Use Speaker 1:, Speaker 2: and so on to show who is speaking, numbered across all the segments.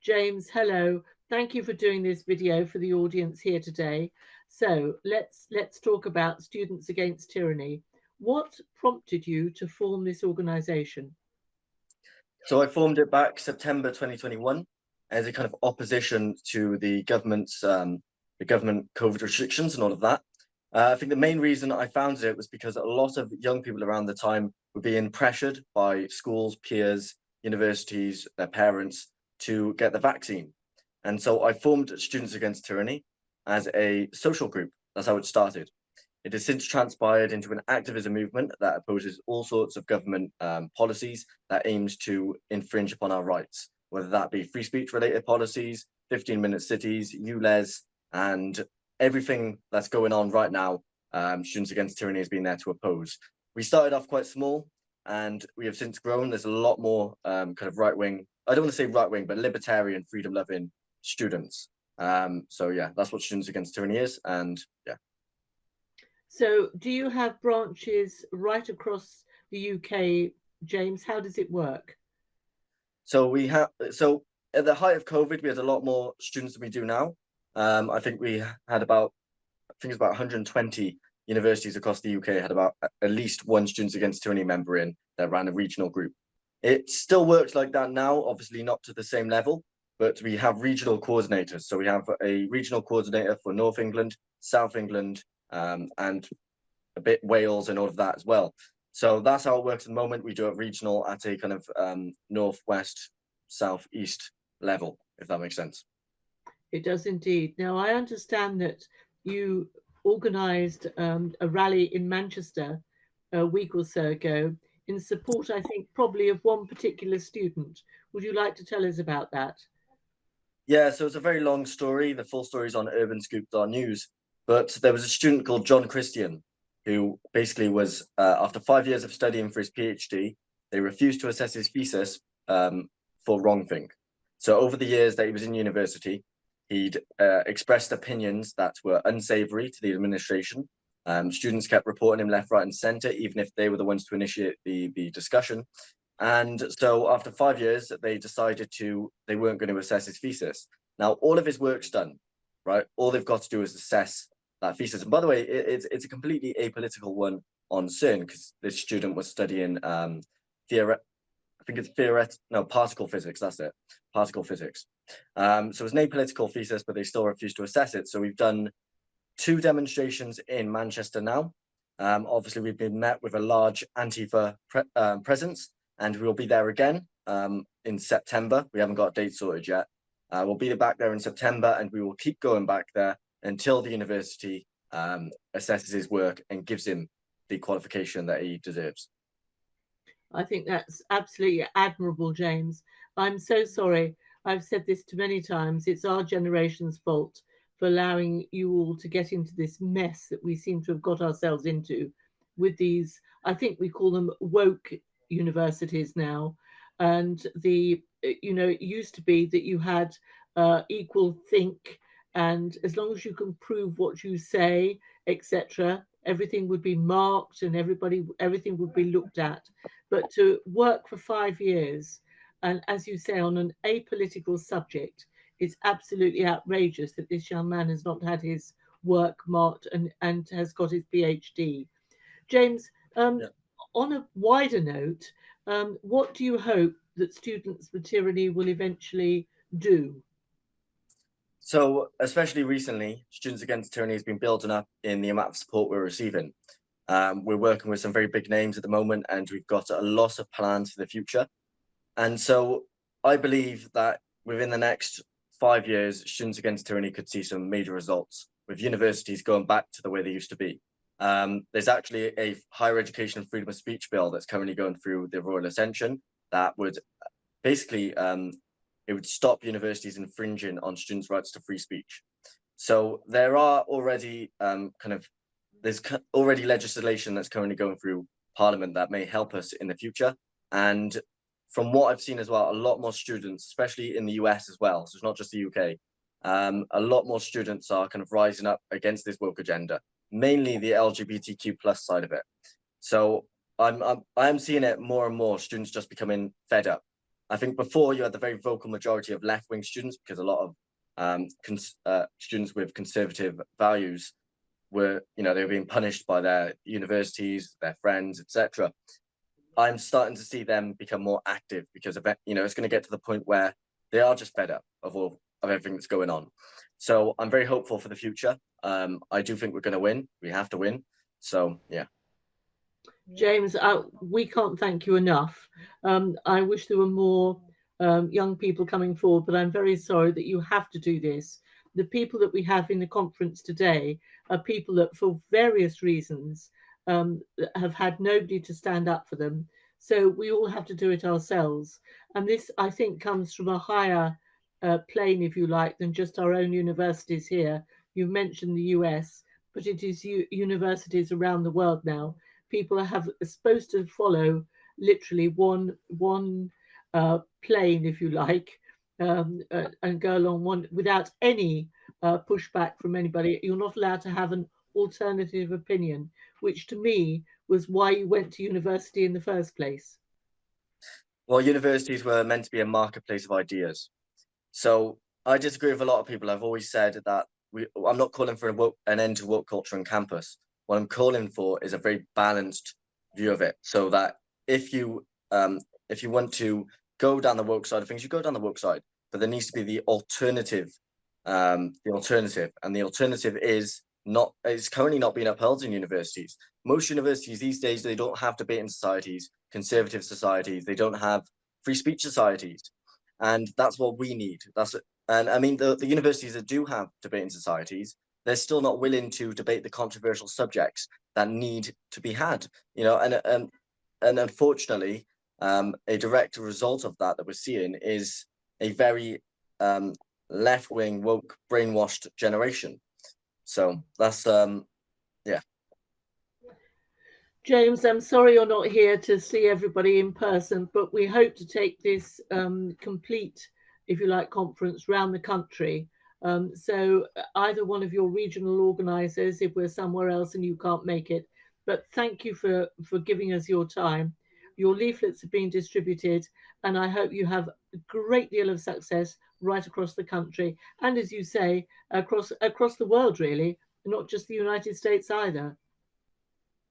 Speaker 1: James, hello. Thank you for doing this video for the audience here today. So let's talk about Students Against Tyranny. What prompted you to form this organization?
Speaker 2: So I formed it back September 2021 as a kind of opposition to the government's government COVID restrictions and all of that. I think the main reason I founded it was because a lot of young people around the time were being pressured by schools, peers, universities, their parents to get the vaccine. And so I formed Students Against Tyranny as a social group. That's how it started. It has since transpired into an activism movement that opposes all sorts of government policies that aims to infringe upon our rights, whether that be free speech related policies, 15-minute cities, ULEZ, and everything that's going on right now. Students Against Tyranny has been there to oppose. We started off quite small and we have since grown. There's a lot more kind of right-wing, I don't want to say right-wing, but libertarian, freedom-loving students. So yeah, that's what Students Against Tyranny is. And yeah.
Speaker 1: So do you have branches right across the UK, James? How does it work?
Speaker 2: So at the height of COVID, we had a lot more students than we do now. I think we had about, I think it's about 120 universities across the UK had about at least one Students Against Tyranny member in that ran a regional group. It still works like that now, obviously not to the same level, but we have regional coordinators. So we have a regional coordinator for North England, South England, and a bit Wales and all of that as well. So that's how it works at the moment. We do it regional at a kind of northwest, southeast level, if that makes sense.
Speaker 1: It does indeed. Now, I understand that you organised a rally in Manchester a week or so ago in support, I think, probably of one particular student. Would you like to tell us about that?
Speaker 2: Yeah, so it's a very long story. The full story is on urbanscoop.news. But there was a student called John Christian who basically was, after 5 years of studying for his PhD, they refused to assess his thesis for wrongthing. So over the years that he was in university, he'd expressed opinions that were unsavory to the administration. Students kept reporting him left, right, and center, even if they were the ones to initiate the discussion. And so after 5 years, they decided they weren't going to assess his thesis. Now, all of his work's done, right? All they've got to do is assess that thesis. And by the way, it's a completely apolitical one on CERN, because this student was studying particle physics, that's it, particle physics. So it's an apolitical thesis, but they still refuse to assess it. So we've done 2 demonstrations in Manchester now. Obviously, we've been met with a large Antifa presence, and we'll be there again in September. We haven't got a date sorted yet. We'll be back there in September, and we will keep going back there until the university assesses his work and gives him the qualification that he deserves.
Speaker 1: I think that's absolutely admirable, James. I'm so sorry. I've said this too many times. It's our generation's fault for allowing you all to get into this mess that we seem to have got ourselves into with these, I think we call them woke universities now. And it used to be that you had equal think, and as long as you can prove what you say, etc., everything would be marked and everything would be looked at. But to work for 5 years, and as you say, on an apolitical subject, it's absolutely outrageous that this young man has not had his work marked and has got his PhD. James,
Speaker 2: Yeah.
Speaker 1: on a wider note, what do you hope that Students for Tyranny will eventually do?
Speaker 2: So especially recently, Students Against Tyranny has been building up in the amount of support we're receiving. We're working with some very big names at the moment, and we've got a lot of plans for the future. And so I believe that within the next 5 years, Students Against Tyranny could see some major results, with universities going back to the way they used to be. There's actually a higher education and freedom of speech bill that's currently going through the Royal Ascension that would basically it would stop universities infringing on students' rights to free speech. So there are already there's already legislation that's currently going through Parliament that may help us in the future. And from what I've seen as well, a lot more students, especially in the US as well, so it's not just the UK, a lot more students are kind of rising up against this woke agenda, mainly the LGBTQ plus side of it. So I'm seeing it more and more, students just becoming fed up. I think before you had the very vocal majority of left-wing students, because a lot of students with conservative values were, they were being punished by their universities, their friends, etc. I'm starting to see them become more active because of it. It's going to get to the point where they are just fed up of everything that's going on. So I'm very hopeful for the future. I do think we're going to win. We have to win. So yeah.
Speaker 1: James, we can't thank you enough. I wish there were more young people coming forward, but I'm very sorry that you have to do this. The people that we have in the conference today are people that, for various reasons, have had nobody to stand up for them. So we all have to do it ourselves. And this, I think, comes from a higher plane, if you like, than just our own universities here. You mentioned the US, but it is universities around the world now. People are supposed to follow literally one plane, if you like, and go along one without any pushback from anybody. You're not allowed to have an alternative opinion, which to me was why you went to university in the first place.
Speaker 2: Well, universities were meant to be a marketplace of ideas. So I disagree with a lot of people. I've always said that I'm not calling for an end to woke culture on campus. What I'm calling for is a very balanced view of it, so that if you want to go down the woke side of things, you go down the woke side. But there needs to be the alternative, and the alternative is currently not being upheld in universities. Most universities these days, they don't have debating societies, conservative societies. They don't have free speech societies, and that's what we need. And I mean, the universities that do have debating societies, they're still not willing to debate the controversial subjects that need to be had. And unfortunately, a direct result of that we're seeing is a very left-wing, woke, brainwashed generation. So that's yeah.
Speaker 1: James, I'm sorry you're not here to see everybody in person, but we hope to take this complete, if you like, conference around the country. So either one of your regional organisers, if we're somewhere else and you can't make it, but thank you for giving us your time. Your leaflets are being distributed, and I hope you have a great deal of success right across the country, and as you say, across the world, really, not just the United States either.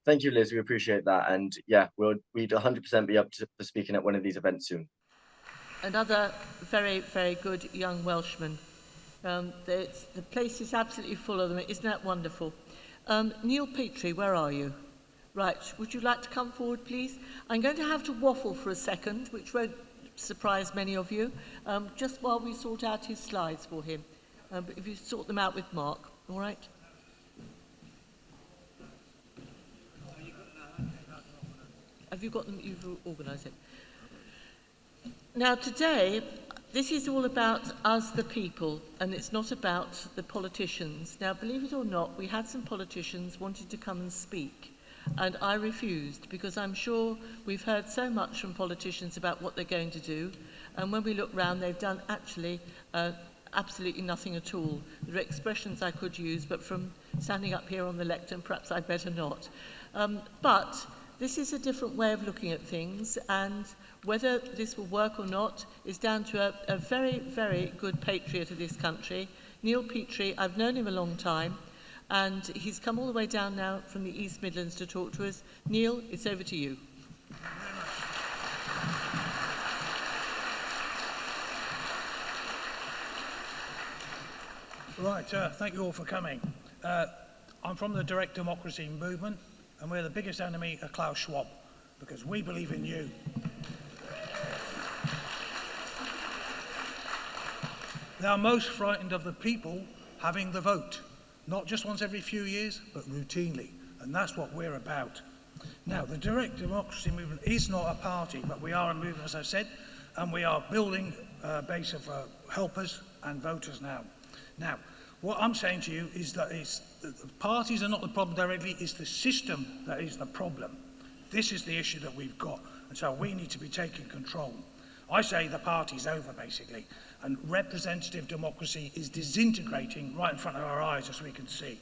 Speaker 2: Thank you, Liz. We appreciate that. And yeah, we'd 100% be up for speaking at one of these events soon.
Speaker 1: Another very, very good young Welshman. The place is absolutely full of them. Isn't that wonderful? Neil Petrie, where are you? Right, would you like to come forward, please? I'm going to have to waffle for a second, which won't surprise many of you, just while we sort out his slides for him. But if you sort them out with Mark, all right? Have you got them? You've organised it. Now today, this is all about us, the people, and it's not about the politicians. Now, believe it or not, we had some politicians wanting to come and speak, and I refused because I'm sure we've heard so much from politicians about what they're going to do, and when we look round, they've done actually absolutely nothing at all. There are expressions I could use, but from standing up here on the lectern, perhaps I'd better not. But this is a different way of looking at things, and whether this will work or not is down to a very, very good patriot of this country, Neil Petrie. I've known him a long time, and he's come all the way down now from the East Midlands to talk to us. Neil, it's over to you.
Speaker 3: Right, thank you all for coming. I'm from the direct democracy movement, and we're the biggest enemy of Klaus Schwab, because we believe in you. They are most frightened of the people having the vote, not just once every few years, but routinely, and that's what we're about. Now, the direct democracy movement is not a party, but we are a movement, as I said, and we are building a base of helpers and voters now. Now, what I'm saying to you is that the parties are not the problem directly, it's the system that is the problem. This is the issue that we've got, and so we need to be taking control. I say the party's over, basically, and representative democracy is disintegrating right in front of our eyes, as we can see.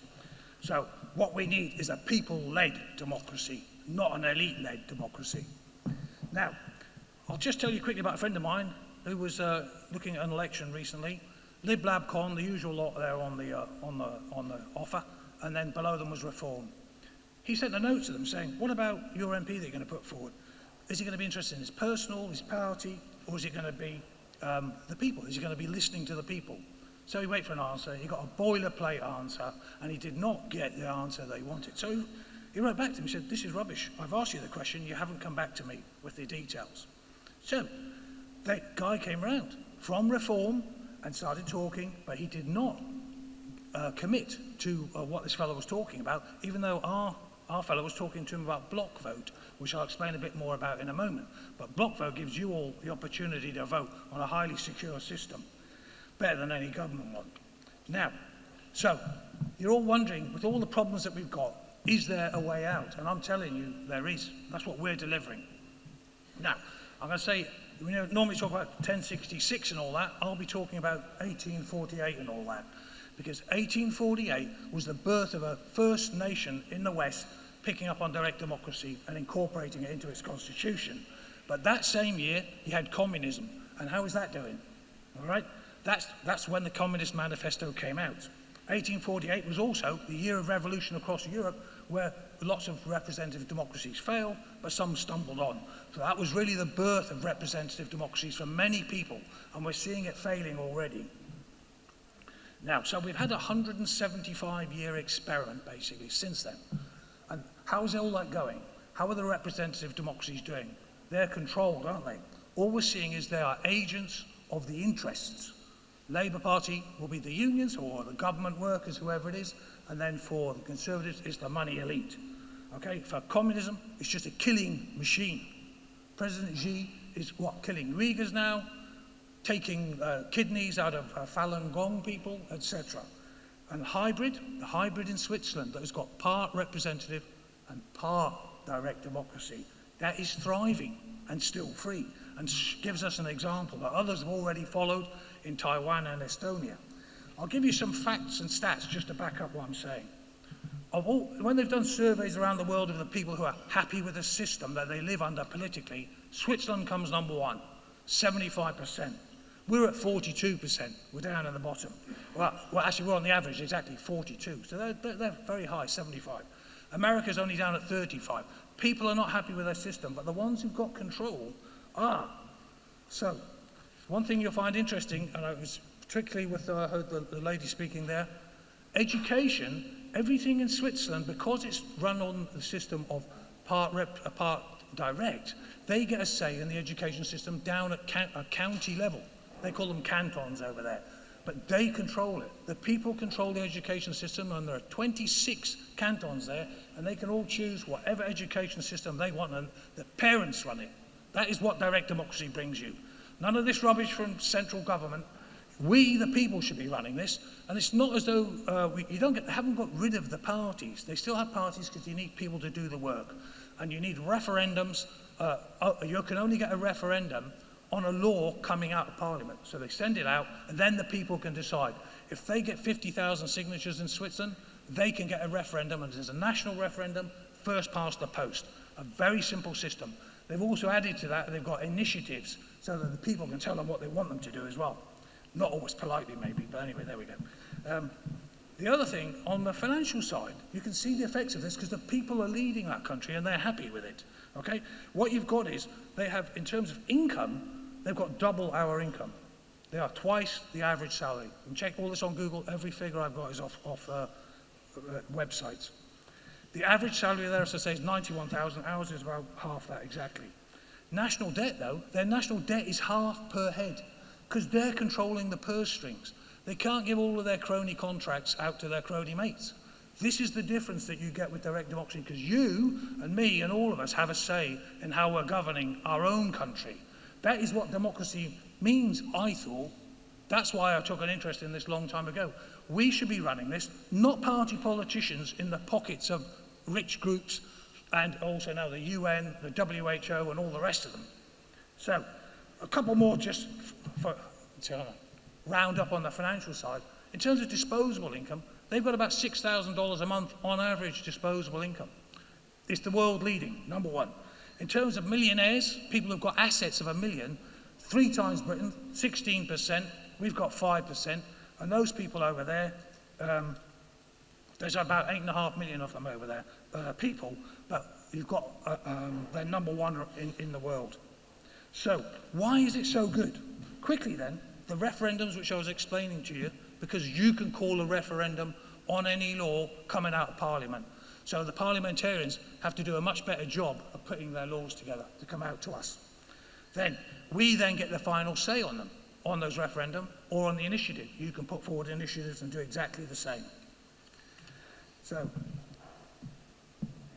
Speaker 3: So what we need is a people-led democracy, not an elite-led democracy. Now, I'll just tell you quickly about a friend of mine who was looking at an election recently. Lib Lab Con, the usual lot there on the offer, and then below them was Reform. He sent a note to them saying, what about your MP that you're going to put forward? Is he going to be interested in his personal, his party, or is it going to be the people? Is he going to be listening to the people? So he waited for an answer. He got a boilerplate answer, and he did not get the answer they wanted. So he wrote back to him and said, this is rubbish. I've asked you the question. You haven't come back to me with the details. So that guy came round from Reform and started talking, but he did not commit to what this fellow was talking about, even though our fellow was talking to him about block vote, which I'll explain a bit more about in a moment. But block vote gives you all the opportunity to vote on a highly secure system, better than any government one. Now, so you're all wondering, with all the problems that we've got, is there a way out? And I'm telling you, there is. That's what we're delivering. Now, I'm going to say, we normally talk about 1066 and all that. I'll be talking about 1848 and all that. Because 1848 was the birth of a first nation in the West picking up on direct democracy and incorporating it into its constitution. But that same year, you had communism. And how is that doing? All right? That's when the Communist Manifesto came out. 1848 was also the year of revolution across Europe, where lots of representative democracies failed, but some stumbled on. So that was really the birth of representative democracies for many people, and we're seeing it failing already. Now, so we've had a 175-year experiment, basically, since then. And how's all that going? How are the representative democracies doing? They're controlled, aren't they? All we're seeing is they are agents of the interests. Labour Party will be the unions or the government workers, whoever it is, and then for the Conservatives, it's the money elite. Okay, for communism, it's just a killing machine. President Xi is killing Uyghurs now, taking kidneys out of Falun Gong people, etc. And the hybrid in Switzerland that has got part representative and part direct democracy, that is thriving and still free, and gives us an example that others have already followed in Taiwan and Estonia. I'll give you some facts and stats just to back up what I'm saying. When they've done surveys around the world of the people who are happy with the system that they live under politically, Switzerland comes number one, 75%. We're at 42%. We're down at the bottom. Well, actually, we're on the average, exactly 42. So they're very high, 75. America's only down at 35. People are not happy with their system, but the ones who've got control are. So, one thing you'll find interesting, and I was particularly with I heard the lady speaking there, education, everything in Switzerland, because it's run on the system of part direct, they get a say in the education system down at a county level. They call them cantons over there. But they control it. The people control the education system, and there are 26 cantons there, and they can all choose whatever education system they want, and the parents run it. That is what direct democracy brings you. None of this rubbish from central government. We, the people, should be running this, and it's not as though haven't got rid of the parties. They still have parties because you need people to do the work, and you need referendums. You can only get a referendum on a law coming out of Parliament. So they send it out, and then the people can decide. If they get 50,000 signatures in Switzerland, they can get a referendum, and there's a national referendum, first past the post. A very simple system. They've also added to that, they've got initiatives so that the people can tell them what they want them to do as well. Not always politely, maybe, but anyway, there we go. The other thing, on the financial side, you can see the effects of this because the people are leading that country and they're happy with it. Okay? What you've got is, they have, in terms of income, they've got double our income. They are twice the average salary. You can check all this on Google. Every figure I've got is off websites. The average salary there, as I say, is 91,000. Ours is about half that exactly. National debt, though, their national debt is half per head because they're controlling the purse strings. They can't give all of their crony contracts out to their crony mates. This is the difference that you get with direct democracy, because you and me and all of us have a say in how we're governing our own country. That is what democracy means, I thought. That's why I took an interest in this long time ago. We should be running this, not party politicians in the pockets of rich groups and also now the UN, the WHO and all the rest of them. So, a couple more just to round up on the financial side. In terms of disposable income, they've got about $6,000 a month on average disposable income. It's the world leading, number one. In terms of millionaires, people who've got assets of $1 million, 3 times Britain, 16%, we've got 5%, and those people over there, there's about 8.5 million of them over there, people, but you've got, they're #1 in the world. So, why is it so good? Quickly then, the referendums which I was explaining to you, because you can call a referendum on any law coming out of Parliament. So the parliamentarians have to do a much better job of putting their laws together to come out to us. Then, we then get the final say on them, on those referendum or on the initiative. You can put forward initiatives and do exactly the same. So,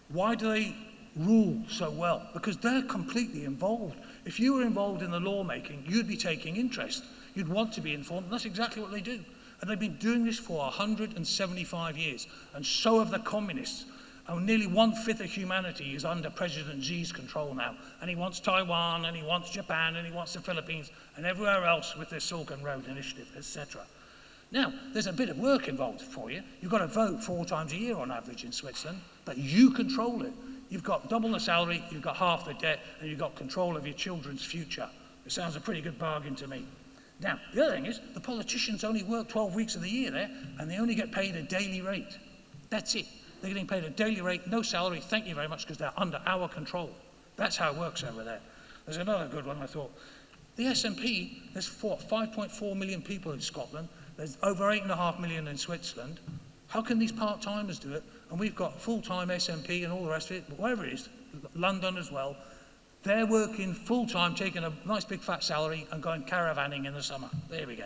Speaker 3: why do they rule so well? Because they're completely involved. If you were involved in the lawmaking, you'd be taking interest. You'd want to be informed, and that's exactly what they do. And they've been doing this for 175 years, and so have the communists. And nearly 1/5 of humanity is under President Xi's control now. And he wants Taiwan, and he wants Japan, and he wants the Philippines, and everywhere else with their Silk Road Initiative, etc. Now, there's a bit of work involved for you. You've got to vote 4 times a year on average in Switzerland, but you control it. You've got double the salary, you've got half the debt, and you've got control of your children's future. It sounds a pretty good bargain to me. Now, the other thing is, the politicians only work 12 weeks of the year there, and they only get paid a daily rate. That's it. They're getting paid a daily rate, no salary, thank you very much, because they're under our control. That's how it works over there. There's another good one, I thought. The SNP, there's 5.4 million people in Scotland. There's over 8.5 million in Switzerland. How can these part-timers do it? And we've got full-time SNP and all the rest of it, but wherever it is, London as well, they're working full-time, taking a nice big fat salary and going caravanning in the summer. There we go.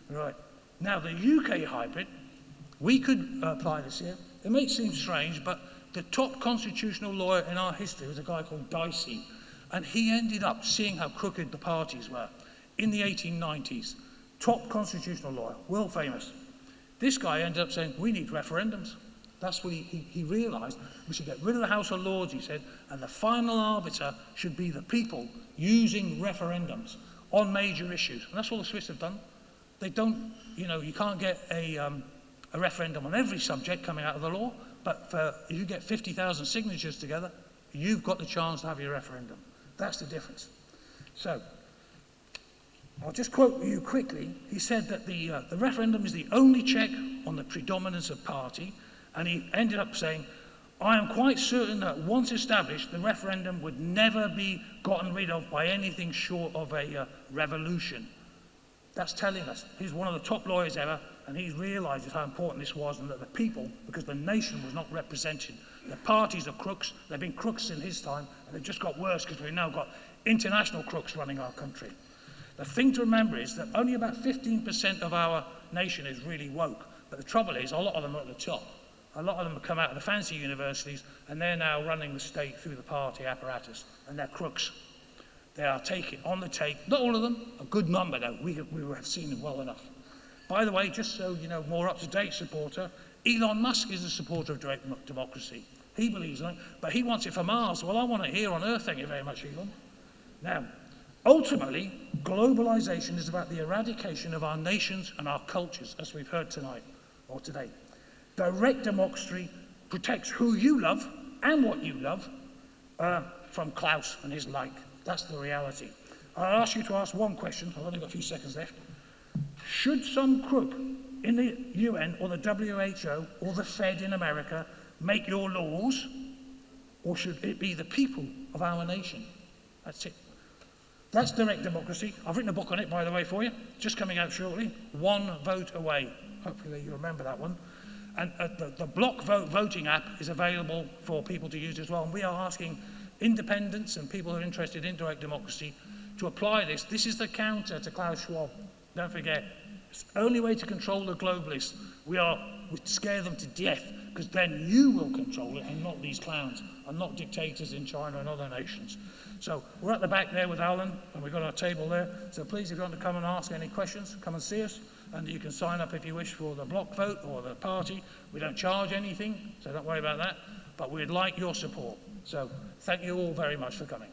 Speaker 3: Right. Now, the UK hybrid, we could apply this here. It may seem strange, but the top constitutional lawyer in our history was a guy called Dicey, and he ended up seeing how crooked the parties were in the 1890s. Top constitutional lawyer, world famous. This guy ended up saying, we need referendums. That's what he realised. We should get rid of the House of Lords, he said, and the final arbiter should be the people using referendums on major issues. And that's all the Swiss have done. They don't, you can't get a referendum on every subject coming out of the law, but if you get 50,000 signatures together, you've got the chance to have your referendum. That's the difference. So, I'll just quote you quickly. He said that the referendum is the only check on the predominance of party, and he ended up saying, I am quite certain that once established, the referendum would never be gotten rid of by anything short of a revolution. That's telling us. He's one of the top lawyers ever, and he realises how important this was, and that the people, because the nation was not represented, the parties are crooks. They've been crooks in his time, and they've just got worse because we've now got international crooks running our country. The thing to remember is that only about 15% of our nation is really woke, but the trouble is a lot of them are at the top. A lot of them have come out of the fancy universities, and they're now running the state through the party apparatus, and they're crooks. They are taking on the take, not all of them, a good number though, we have seen them well enough. By the way, just so you know, more up-to-date supporter, Elon Musk is a supporter of direct democracy. He believes in it, but he wants it for Mars. Well, I want it here on Earth, thank you very much, Elon. Now, ultimately, globalization is about the eradication of our nations and our cultures, as we've heard tonight, or today. Direct democracy protects who you love and what you love from Klaus and his like. That's the reality. I'll ask you to ask one question. I've only got a few seconds left. Should some crook in the UN or the WHO or the Fed in America make your laws, or should it be the people of our nation? That's it. That's direct democracy. I've written a book on it, by the way, for you. Just coming out shortly. One vote away. Hopefully you remember that one. And the block voting app is available for people to use as well. And we are asking independents and people who are interested in direct democracy to apply this. This is the counter to Klaus Schwab. Don't forget, it's the only way to control the globalists. We scare them to death, because then you will control it and not these clowns, and not dictators in China and other nations. So we're at the back there with Alan, and we've got our table there. So please, if you want to come and ask any questions, come and see us. And you can sign up if you wish for the block vote or the party. We don't charge anything, so don't worry about that. But we'd like your support. So thank you all very much for coming.